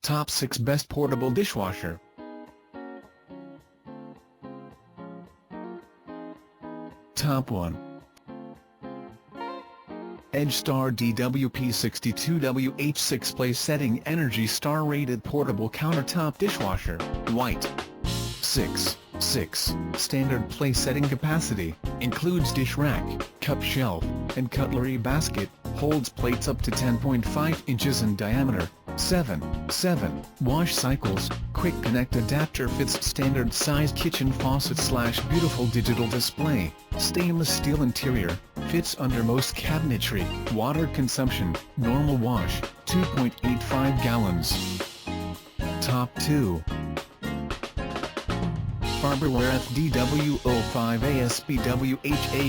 Top 6 Best Portable Dishwasher. Top 1. EdgeStar DWP62WH 6-Place Setting Energy Star Rated Portable Countertop Dishwasher, White. 6. Standard place setting capacity, includes dish rack, cup shelf, and cutlery basket, holds plates up to 10.5 inches in diameter. 7. Wash cycles, quick connect adapter fits standard size kitchen faucet / beautiful digital display, stainless steel interior, fits under most cabinetry. Water consumption, normal wash, 2.85 gallons. Top 2. Farberware DWLXSH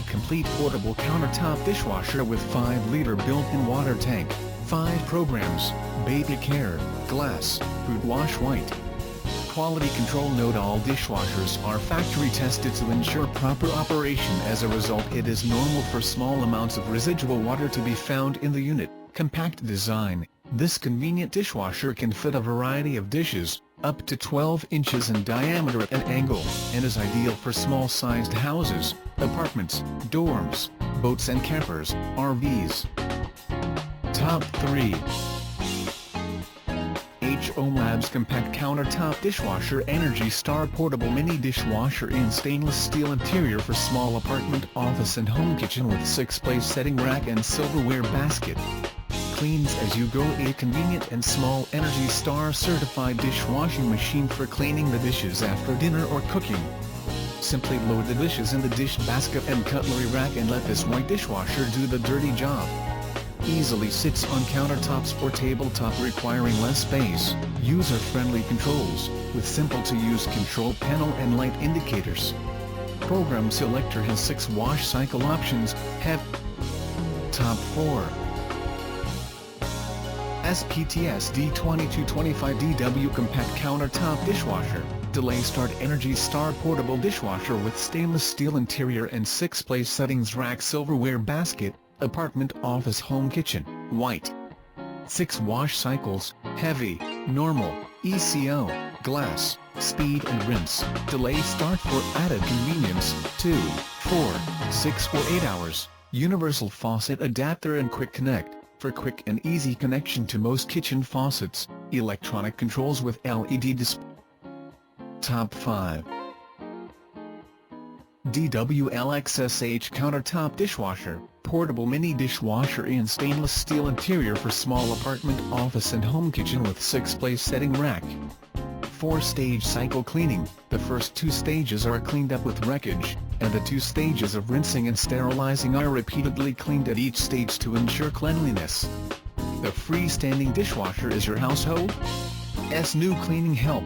Complete Portable Countertop Dishwasher with 5-liter built-in water tank, 5 programs, baby care, glass, food wash white. Quality control note: all dishwashers are factory tested to ensure proper operation. As a result, it is normal for small amounts of residual water to be found in the unit. Compact design: this convenient dishwasher can fit a variety of dishes, up to 12 inches in diameter at an angle, and is ideal for small-sized houses, apartments, dorms, boats and campers, RVs. Top 3. hOmeLabs Compact Countertop Dishwasher Energy Star Portable Mini Dishwasher in stainless steel interior for small apartment, office and home kitchen with 6-place setting rack and silverware basket. Cleans as you go: a convenient and small Energy Star certified dishwashing machine for cleaning the dishes after dinner or cooking. Simply load the dishes in the dish basket and cutlery rack and let this white dishwasher do the dirty job. Easily sits on countertops or tabletop, requiring less space. User-friendly controls, with simple-to-use control panel and light indicators. Program selector has 6 wash cycle options. Top 4. SPTS D2225DW Compact Countertop Dishwasher, Delay Start Energy Star Portable Dishwasher with stainless steel interior and 6-place settings rack, silverware basket, apartment, office, home kitchen, white. 6 wash cycles, heavy, normal, ECO, glass, speed and rinse. Delay start for added convenience, 2, 4, 6 or 8 hours. Universal faucet adapter and quick connect, for quick and easy connection to most kitchen faucets. Electronic controls with LED display. Top 5. DWLXSH Countertop Dishwasher, Portable Mini Dishwasher in stainless steel interior for small apartment, office and home kitchen with 6-place setting rack. 4-stage cycle cleaning: the first 2 stages are cleaned up with wreckage, and the 2 stages of rinsing and sterilizing are repeatedly cleaned at each stage to ensure cleanliness. The freestanding dishwasher is your household's new cleaning help.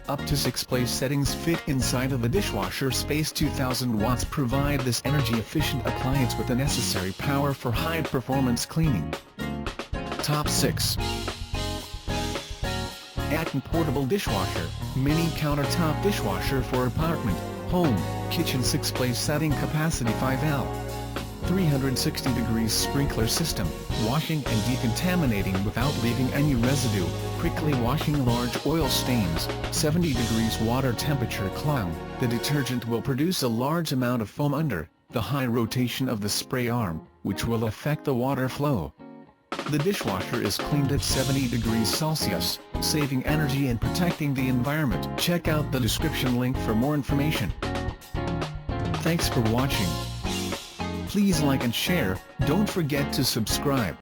Up to 6-place settings fit inside of the dishwasher space. 2000 watts provide this energy-efficient appliance with the necessary power for high-performance cleaning. Top 6. Atten Portable Dishwasher, Mini Countertop Dishwasher for apartment, home, kitchen. 6-place setting capacity 5L. 360-degree sprinkler system, washing and decontaminating without leaving any residue, quickly washing large oil stains. 70 degrees water temperature cloud: the detergent will produce a large amount of foam under the high rotation of the spray arm, which will affect the water flow. The dishwasher is cleaned at 70 degrees Celsius, saving energy and protecting the environment. Check out the description link for more information. Thanks for watching. Please like and share, don't forget to subscribe.